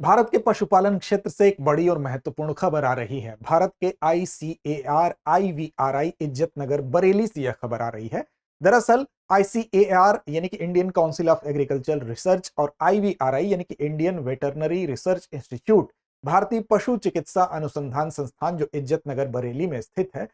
भारत के पशुपालन क्षेत्र से एक बड़ी और महत्वपूर्ण खबर आ रही है। भारत के आईसीएआर आईवीआरआई इज्जतनगर बरेली से यह खबर आ रही है। दरअसल आईसीएआर यानी कि Indian council of agriculture research और आईवीआरआई यानी कि इंडियन वेटरनरी रिसर्च इंस्टीट्यूट, भारतीय पशु चिकित्सा अनुसंधान संस्थान जो इज्जतनगर बरेली में स्थित है,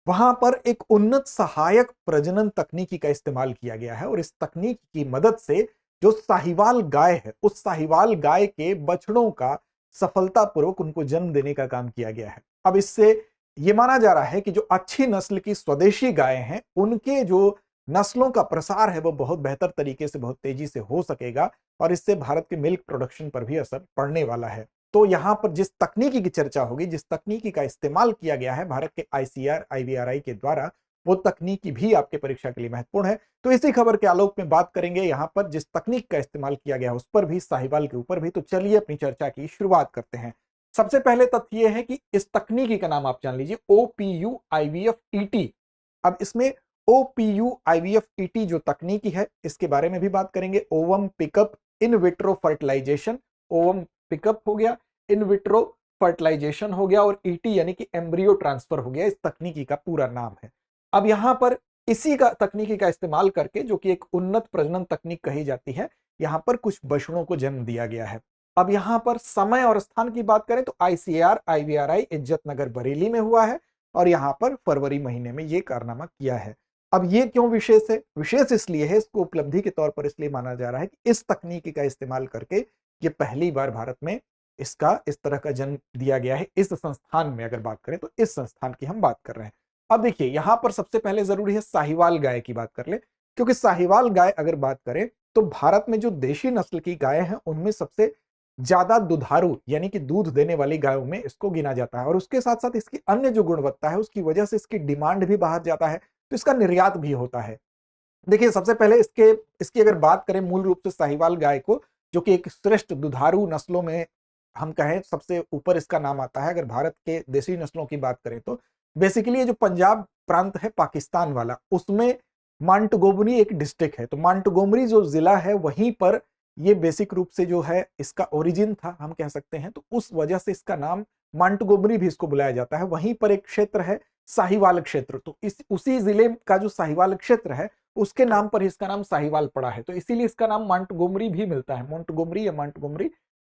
वहां पर एक उन्नत सहायक प्रजनन तकनीकी का इस्तेमाल किया गया है। और इस तकनीक की मदद से जो साहिवाल गाय है, उस साहिवाल गाय के बछड़ों का सफलतापूर्वक उनको जन्म देने का काम किया गया है। अब इससे ये माना जा रहा है कि जो अच्छी नस्ल की स्वदेशी गायें हैं, उनके जो नस्लों का प्रसार है वो बहुत बेहतर तरीके से, बहुत तेजी से हो सकेगा और इससे भारत के मिल्क प्रोडक्शन पर भी असर पड़ने वाला है। तो यहां पर जिस तकनीकी की चर्चा होगी, जिस तकनीकी का इस्तेमाल किया गया है भारत के आईसीआर आईवीआरआई के द्वारा, वो तकनीकी भी आपके परीक्षा के लिए महत्वपूर्ण है। तो इसी खबर के आलोक में बात करेंगे यहां पर जिस तकनीक का इस्तेमाल किया गया है उस पर भी, साहिवाल के ऊपर भी। तो चलिए अपनी चर्चा की शुरुआत करते हैं। सबसे पहले तथ्य यह है कि इस तकनीकी का नाम आप जान लीजिए, ओपीयू आईवीएफ ईटी। अब इसमें ओपीयू आईवीएफ ईटी जो तकनीकी है, इसके बारे में भी बात करेंगे। Ovum pickup in vitro fertilisation, ovum pickup हो गया, इन विट्रो फर्टिलाइजेशन हो गया, और ईटी यानी कि एम्ब्रियो ट्रांसफर हो गया, इस तकनीकी का पूरा नाम है। अब यहां पर इसी का तकनीकी का इस्तेमाल करके, जो कि एक उन्नत प्रजनन तकनीक कही जाती है, यहां पर कुछ बछड़ों को जन्म दिया गया है। अब यहां पर समय और स्थान की बात करें तो आईसीआर आईवीआरआई इज्जतनगर बरेली में हुआ है और यहां पर फरवरी महीने में यह कारनामा किया है। अब ये क्यों विशेष है? विशेष इसलिए है, इसको उपलब्धि के तौर पर इसलिए माना जा रहा है कि इस तकनीकी का इस्तेमाल करके ये पहली बार भारत में इसका इस तरह का जन्म दिया गया है। इस संस्थान में अगर बात करें तो इस संस्थान की हम बात कर रहे हैं। अब देखिए, यहां पर सबसे पहले जरूरी है साहिवाल गाय की बात कर ले, क्योंकि साहिवाल गाय अगर बात करें तो भारत में जो देशी नस्ल की गायें हैं उनमें सबसे ज्यादा दुधारू यानी कि दूध देने वाली गायों में इसको गिना जाता है। और उसके साथ साथ इसकी अन्य जो गुणवत्ता है उसकी वजह से इसकी डिमांड भी बाहर जाता है, तो इसका निर्यात भी होता है। देखिए, सबसे पहले इसकी अगर बात करें मूल रूप से साहिवाल गाय को, जो कि एक श्रेष्ठ दुधारू नस्लों में हम कहें सबसे ऊपर इसका नाम आता है। अगर भारत के देसी नस्लों की बात करें तो बेसिकली ये जो पंजाब प्रांत है पाकिस्तान वाला, उसमें मांटगोमरी एक डिस्ट्रिक्ट है। तो मांटगोमरी जो जिला है वहीं पर ये बेसिक रूप से जो है इसका ओरिजिन था, हम कह सकते हैं। तो उस वजह से इसका नाम मांटगोमरी भी इसको बुलाया जाता है। वहीं पर एक क्षेत्र है साहिवाल क्षेत्र, तो इस उसी जिले का जो साहिवाल क्षेत्र है उसके नाम पर इसका नाम साहिवाल पड़ा है, तो इसीलिए इसका नाम मांटगोमरी भी मिलता है, मोंटगोमरी या मांटगोमरी।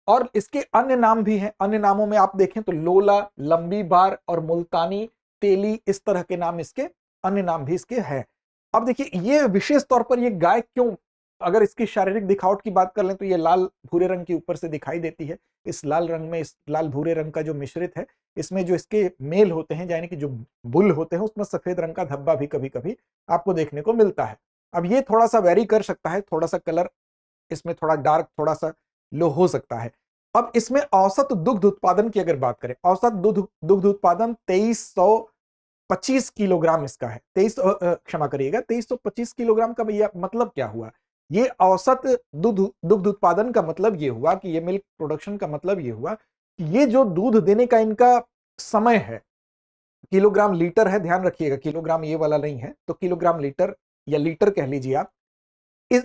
और इसके अन्य नाम भी हैं। अन्य नामों में आप देखें तो लोला, लंबी बार और मुल्तानी तेली, इस तरह के नाम इसके, अन्य नाम भी इसके हैं। अब देखिए, ये विशेष तौर पर ये गाय क्यों, अगर इसकी शारीरिक दिखावट की बात कर लें तो ये लाल भूरे रंग की ऊपर से दिखाई देती है। इस लाल रंग में, इस लाल भूरे रंग का जो मिश्रित है, इसमें जो इसके मेल होते हैं यानी कि जो बुल होते हैं, उसमें सफेद रंग का धब्बा भी कभी कभी आपको देखने को मिलता है। अब ये थोड़ा सा वेरी कर सकता है, थोड़ा सा कलर इसमें थोड़ा डार्क, थोड़ा सा लो हो सकता है। अब इसमें औसत दुग्ध उत्पादन की अगर बात करें, औसत दुग्ध उत्पादन 2325 किलोग्राम इसका है। क्षमा करिएगा, 2325 किलोग्राम का भैया मतलब क्या हुआ? ये औसत दुग्ध उत्पादन का मतलब ये हुआ कि ये मिल्क प्रोडक्शन का मतलब ये हुआ कि ये जो दूध देने का इनका समय है, किलोग्राम लीटर है, ध्यान रखिएगा, किलोग्राम ये वाला नहीं है, तो किलोग्राम लीटर या लीटर कह लीजिए आप।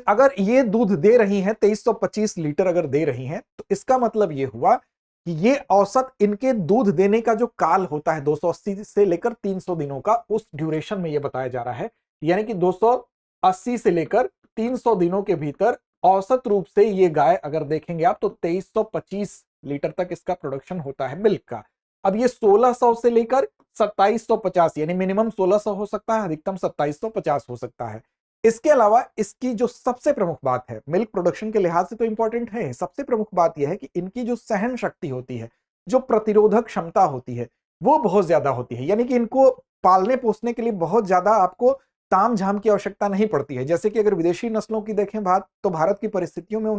अगर ये दूध दे रही हैं, 2325 लीटर अगर दे रही हैं, तो इसका मतलब ये हुआ कि ये औसत इनके दूध देने का जो काल होता है 280 से लेकर 300 दिनों का, उस ड्यूरेशन में ये बताया जा रहा है। यानी कि 280 से लेकर 300 दिनों के भीतर औसत रूप से ये गाय अगर देखेंगे आप तो 2325 लीटर तक इसका प्रोडक्शन होता है मिल्क का। अब ये 1600 से लेकर 2750, यानी मिनिमम 1600 हो सकता है, अधिकतम 2750 हो सकता है। इसके अलावा इसकी जो सबसे प्रमुख बात है, मिल्क प्रोडक्शन के लिहाज से तो इंपॉर्टेंट है, सबसे प्रमुख बात यह है कि इनकी जो सहन शक्ति होती है, जो प्रतिरोधक क्षमता होती है, वो बहुत ज्यादा होती है। यानी कि इनको पालने पोसने के लिए बहुत ज्यादा आपको ताम झाम की आवश्यकता नहीं पड़ती है। जैसे कि अगर विदेशी नस्लों की देखें बात, तो भारत की परिस्थितियों में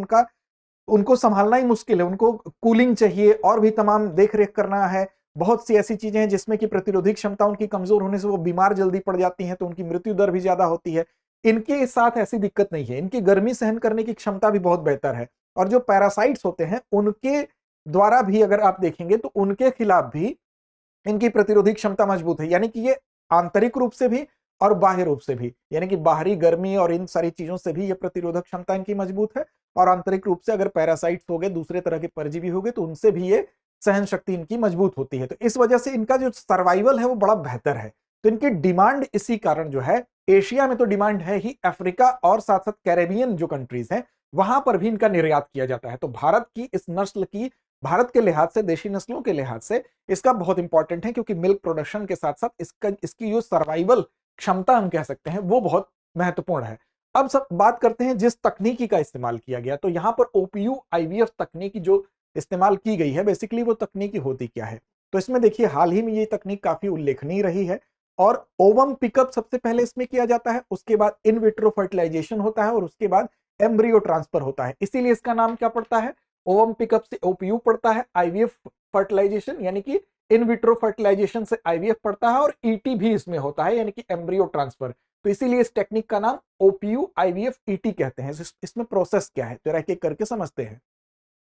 उनको संभालना ही मुश्किल है। उनको कूलिंग चाहिए और भी तमाम देख रेख करना है। बहुत सी ऐसी चीजें हैं जिसमें कि प्रतिरोधी क्षमता उनकी कमजोर होने से वो बीमार जल्दी पड़ जाती हैं, तो उनकी मृत्यु दर भी ज्यादा होती है। इनके साथ ऐसी दिक्कत नहीं है, इनकी गर्मी सहन करने की क्षमता भी बहुत बेहतर है। और जो पैरासाइट्स होते हैं उनके द्वारा भी अगर आप देखेंगे तो उनके खिलाफ भी इनकी प्रतिरोधी क्षमता मजबूत है। यानी कि ये आंतरिक रूप से भी और बाह्य रूप से भी, यानी कि बाहरी गर्मी और इन सारी चीजों से भी ये प्रतिरोधक क्षमता इनकी मजबूत है। और आंतरिक रूप से अगर पैरासाइट्स हो गए, दूसरे तरह के परजीवी हो गए, तो उनसे भी ये सहन शक्ति इनकी मजबूत होती है। तो इस वजह से इनका जो सर्वाइवल है वो बड़ा बेहतर है। तो इनकी डिमांड इसी कारण जो है, एशिया में तो डिमांड है ही, अफ्रीका और साथ साथ कैरेबियन जो कंट्रीज हैं वहां पर भी इनका निर्यात किया जाता है। तो भारत की इस नस्ल की, भारत के लिहाज से, देशी नस्लों के लिहाज से इसका बहुत इंपॉर्टेंट है, क्योंकि मिल्क प्रोडक्शन के साथ साथ इसकी जो सर्वाइवल क्षमता हम कह सकते हैं वो बहुत महत्वपूर्ण है। अब सब बात करते हैं जिस तकनीकी का इस्तेमाल किया गया। तो यहां पर ओपीयू आईवीएफ तकनीकी जो इस्तेमाल की गई है, बेसिकली वो तकनीकी होती क्या है? तो इसमें देखिए, हाल ही में ये तकनीक काफी उल्लेखनीय रही है। और ओवम पिकअप सबसे पहले इसमें किया जाता है, उसके बाद इन विट्रो फर्टिलाइजेशन होता है और उसके बाद एम्ब्रियो ट्रांसफर होता है। इसीलिए इसका नाम क्या पड़ता है? ओवम पिकअप से ओपीयू पड़ता है, आईवीएफ फर्टिलाइजेशन यानी कि इन विट्रो फर्टिलाइजेशन से आईवीएफ पड़ता है, और ईटी भी इसमें होता है यानी कि एम्ब्रियो ट्रांसफर। तो इसीलिए इस टेक्निक का नाम ओपीयू आईवीएफ ईटी कहते हैं। इसमें प्रोसेस क्या है, तो एक एक करके समझते हैं।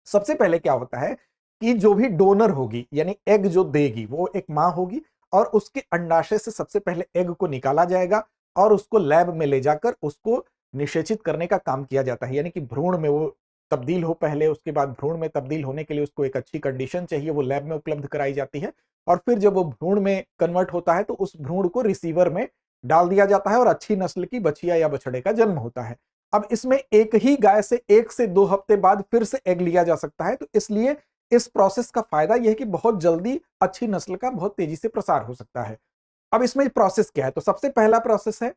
सबसे पहले क्या होता है कि जो भी डोनर होगी यानी एग जो देगी वो एक मां होगी, और उसके अंडाशय से सबसे पहले एग को निकाला जाएगा और उसको लैब में ले जाकर उसको निषेचित करने का काम किया जाता है। यानी कि भ्रूण में वो तब्दील हो पहले, उसके बाद भ्रूण में तब्दील होने के लिए उसको एक अच्छी कंडीशन चाहिए, वो लैब में उपलब्ध कराई जाती है। और फिर जब वो भ्रूण में कन्वर्ट होता है तो उस भ्रूण को रिसीवर में डाल दिया जाता है और अच्छी नस्ल की बछिया या बछड़े का जन्म होता है। अब इसमें एक ही गाय से 1 से 2 हफ्ते बाद फिर से एग लिया जा सकता है। तो इसलिए इस प्रोसेस का फायदा यह है कि बहुत जल्दी अच्छी नस्ल का बहुत तेजी से प्रसार हो सकता है। अब इसमें प्रोसेस क्या है? तो सबसे पहला प्रोसेस है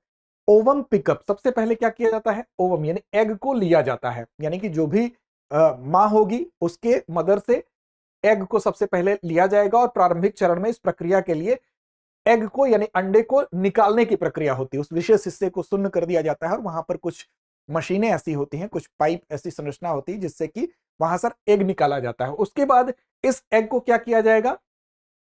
ओवम पिकअप। सबसे पहले क्या किया जाता है? ओवम यानी एग को लिया जाता है, यानी कि जो भी मां होगी उसके मदर से एग को सबसे पहले लिया जाएगा, और प्रारंभिक चरण में इस प्रक्रिया के लिए एग को यानी अंडे को निकालने की प्रक्रिया होती है। उस विशेष हिस्से को शून्य कर दिया जाता है और वहां पर कुछ मशीनें ऐसी होती हैं, कुछ पाइप ऐसी संरचना होती है जिससे कि वहां से एग निकाला जाता है। उसके बाद इस एग को क्या किया जाएगा?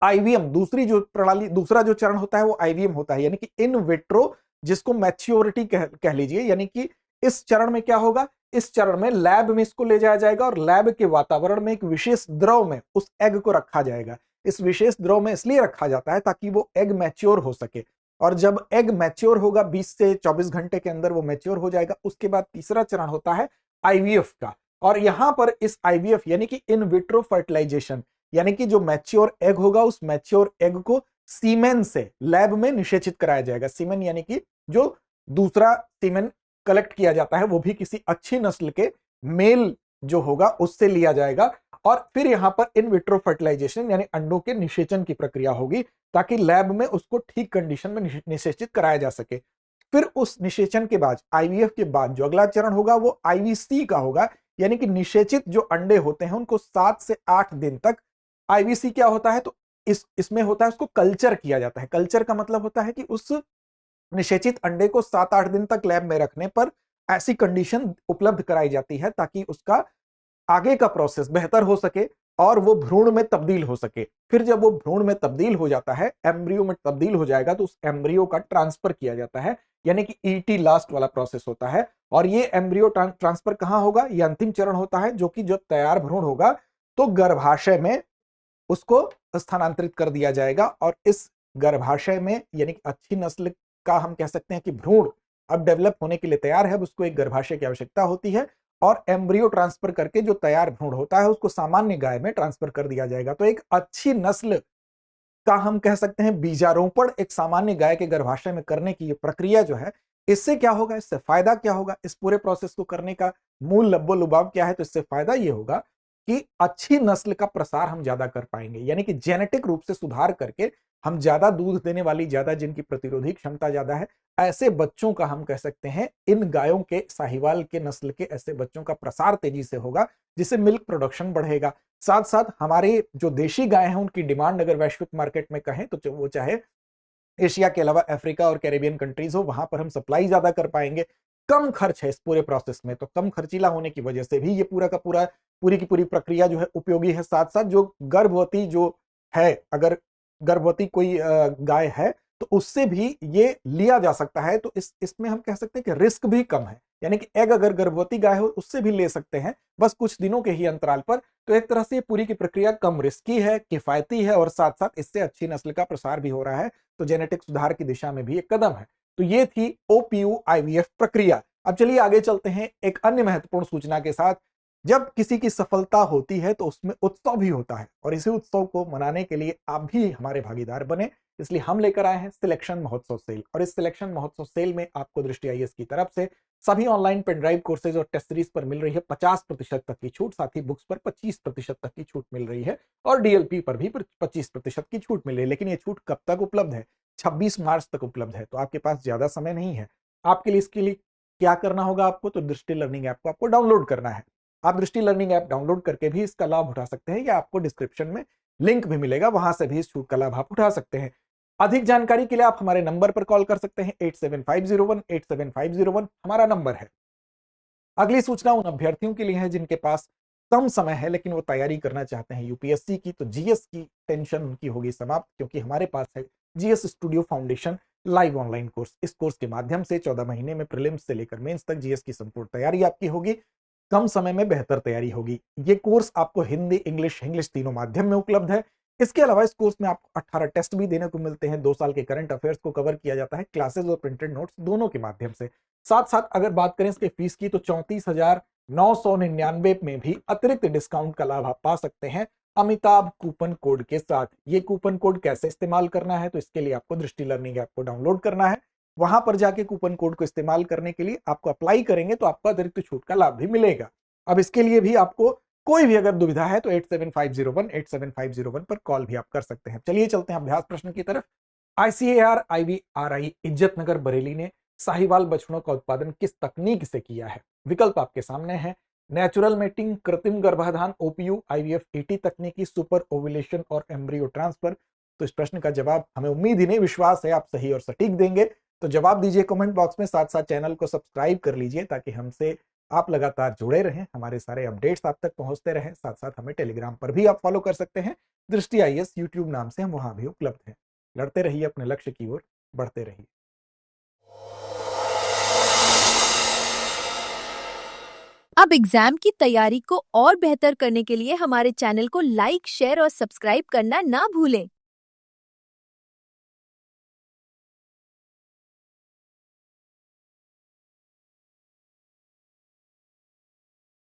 आईवीएम, दूसरी जो प्रणाली, दूसरा जो चरण होता है वो आईवीएम होता है, यानी कि इन विट्रो, जिसको मैच्योरिटी कह लीजिए। यानी कि इस चरण में क्या होगा? इस चरण में लैब में इसको ले जाया जाएगा और लैब के वातावरण में एक विशेष द्रव में उस एग को रखा जाएगा। इस विशेष द्रव में इसलिए रखा जाता है ताकि वो एग मैच्योर हो सके, और जब एग मैच्योर होगा 20 से 24 घंटे के अंदर वो मैच्योर हो जाएगा। उसके बाद तीसरा चरण होता है आईवीएफ का, और यहां पर इस आईवीएफ यानी कि इन विट्रो फर्टिलाइजेशन, यानी कि जो मैच्योर एग होगा उस मैच्योर एग को सीमेन से लैब में निषेचित कराया जाएगा। सीमेन यानी कि जो दूसरा सीमेन कलेक्ट किया जाता है वो भी किसी अच्छी नस्ल के मेल जो होगा उससे लिया जाएगा, और फिर यहां पर इन विट्रो फर्टिलाइजेशन यानी अंडों के निषेचन की प्रक्रिया होगी ताकि लैब में उसको ठीक कंडीशन में निषेचित कराया जा सके। फिर उस निषेचन के बाद, आईवीएफ के बाद जो अगला चरण होगा वो आईवीसी का होगा, यानी कि निषेचित जो अंडे होते हैं उनको 7 से 8 दिन तक, आईवीसी क्या होता है? तो इसमें होता है, उसको कल्चर किया जाता है। कल्चर का मतलब होता है कि उस निषेचित अंडे को 7-8 दिन तक लैब में रखने पर ऐसी कंडीशन उपलब्ध कराई जाती है ताकि उसका आगे का प्रोसेस बेहतर हो सके और वो भ्रूण में तब्दील हो सके। फिर जब वो भ्रूण में तब्दील हो जाता है, एम्ब्रियो में तब्दील हो जाएगा, तो उस एम्ब्रियो का ट्रांसफर किया जाता है, यानी कि ईटी लास्ट वाला प्रोसेस होता है। और ये एम्ब्रियो ट्रांसफर कहां होगा? ये अंतिम चरण होता है, जो कि जो तैयार भ्रूण होगा तो गर्भाशय में उसको स्थानांतरित कर दिया जाएगा। और इस गर्भाशय में, यानी कि अच्छी नस्ल का हम कह सकते हैं कि भ्रूण अब डेवलप होने के लिए तैयार है, उसको एक गर्भाशय की आवश्यकता होती है, और एम्ब्रियो ट्रांसफर करके जो तैयार भ्रूण होता है उसको सामान्य गाय में ट्रांसफर कर दिया जाएगा। तो एक अच्छी नस्ल का हम कह सकते हैं बीजारोपण एक सामान्य गाय के गर्भाशय में करने की ये प्रक्रिया जो है, इससे क्या होगा? इससे फायदा क्या होगा? इस पूरे प्रोसेस को करने का मूल लब्बो लुबाब क्या है? तो इससे फायदा ये होगा कि अच्छी नस्ल का प्रसार हम ज्यादा कर पाएंगे, यानी कि जेनेटिक रूप से सुधार करके हम ज्यादा दूध देने वाली, ज्यादा जिनकी प्रतिरोधी क्षमता ज्यादा है, ऐसे बच्चों का हम कह सकते हैं, इन गायों के, साहिवाल के नस्ल के ऐसे बच्चों का प्रसार तेजी से होगा, जिससे मिल्क प्रोडक्शन बढ़ेगा। साथ साथ हमारे जो देशी गाय हैं उनकी डिमांड अगर वैश्विक मार्केट में कहें तो वो चाहे एशिया के अलावा अफ्रीका और कैरेबियन कंट्रीज हो, वहां पर हम सप्लाई ज्यादा कर पाएंगे। कम खर्च है इस पूरे प्रोसेस में, तो कम खर्चीला होने की वजह से भी ये पूरा का पूरा, पूरी की पूरी प्रक्रिया जो है उपयोगी है। साथ साथ जो गर्भवती जो है, अगर गर्भवती कोई गाय है तो उससे भी ये लिया जा सकता है। तो इसमें हम कह सकते हैं कि रिस्क भी कम है, यानी कि एग अगर गर्भवती गाय हो उससे भी ले सकते हैं, बस कुछ दिनों के ही अंतराल पर। तो एक तरह से ये पूरी की प्रक्रिया कम रिस्की है, किफायती है, और साथ साथ इससे अच्छी नस्ल का प्रसार भी हो रहा है। तो जेनेटिक सुधार की दिशा में भी एक कदम है। तो ये थी ओपीयू आईवीएफ प्रक्रिया। अब चलिए आगे चलते हैं एक अन्य महत्वपूर्ण सूचना के साथ। जब किसी की सफलता होती है तो उसमें उत्सव भी होता है और इसी उत्सव को मनाने के लिए आप भी हमारे भागीदार बने, इसलिए हम लेकर आए हैं सिलेक्शन महोत्सव सेल। और इस सिलेक्शन महोत्सव सेल में आपको दृष्टि आईएएस की तरफ से सभी ऑनलाइन पेन ड्राइव कोर्सेज और टेस्ट सीरीज पर मिल रही है 50% तक की छूट, साथ ही बुक्स पर 25% तक की छूट मिल रही है और डीएलपी पर भी 25% की छूट मिल रही है। लेकिन ये छूट कब तक उपलब्ध है? 26 मार्च तक उपलब्ध है, तो आपके पास ज्यादा समय नहीं है। आपके लिए इसके लिए क्या करना होगा? आपको तो दृष्टि लर्निंग ऐप को आपको डाउनलोड करना है। आप दृष्टि लर्निंग ऐप डाउनलोड करके भी इसका लाभ उठा सकते हैं या आपको डिस्क्रिप्शन में लिंक भी मिलेगा, वहां से भी इस छूट का लाभ आप उठा सकते हैं। अधिक जानकारी के लिए आप हमारे नंबर पर कॉल कर सकते हैं 8750187501 हमारा नंबर है। अगली सूचना उन अभ्यर्थियों के लिए है जिनके पास कम समय है लेकिन वो तैयारी करना चाहते हैं यूपीएससी की, तो जीएस की टेंशन उनकी होगी समाप्त, क्योंकि हमारे पास है GS studio foundation live online course. इस कोर्स के माध्यम से 14 महीने में प्रीलिम्स से लेकर मेंस तक जीएस की संपूर्ण तैयारी आपकी होगी, कम समय में बेहतर तैयारी होगी। ये कोर्स आपको हिंदी, इंग्लिश तीनों माध्यम में उपलब्ध है। इसके अलावा इस कोर्स में आपको 18 टेस्ट भी देने को मिलते हैं, 2 साल के करंट अफेयर्स को कवर किया जाता है क्लासेस और प्रिंटेड नोट्स दोनों के माध्यम से। साथ साथ अगर बात करें इसके फीस की तो 34,999 में भी अतिरिक्त डिस्काउंट का लाभ आप पा सकते हैं अमिताभ कूपन कोड के साथ। ये कूपन कोड कैसे इस्तेमाल करना है? तो इसके लिए आपको दृष्टि लर्निंग ऐप को डाउनलोड करना है। वहां पर जाके कूपन कोड को इस्तेमाल करने के लिए आपको अप्लाई करेंगे तो आपको अतिरिक्त छूट का लाभ भी मिलेगा। अब इसके लिए भी आपको कोई भी अगर दुविधा है तो 8750187501 पर कॉल भी आप कर सकते हैं। चलिए चलते हैं अभ्यास प्रश्न की तरफ। आईसीएआर आईवीआरआई इज्जतनगर बरेली ने साहिवाल बछड़ों का उत्पादन किस तकनीक से किया है? विकल्प आपके सामने है। नेचुरल मेटिंग, कृत्रिम गर्भाधान, ओपीयू, आईवीएफ, एटी तकनीकी, सुपर ओव्यूलेशन और एम्ब्रियो ट्रांसफर। तो इस प्रश्न का जवाब हमें उम्मीद ही नहीं, विश्वास है आप सही और सटीक देंगे। तो जवाब दीजिए कमेंट बॉक्स में, साथ साथ चैनल को सब्सक्राइब कर लीजिए ताकि हमसे आप लगातार जुड़े रहें, हमारे सारे अपडेट्स आप तक पहुंचते रहें। साथ साथ हमें टेलीग्राम पर भी आप फॉलो कर सकते हैं, दृष्टि आईएएस यूट्यूब नाम से हम वहां भी उपलब्ध हैं। लड़ते रहिए अपने लक्ष्य की ओर, बढ़ते रहिए। अब एग्जाम की तैयारी को और बेहतर करने के लिए हमारे चैनल को लाइक, शेयर और सब्सक्राइब करना ना भूलें।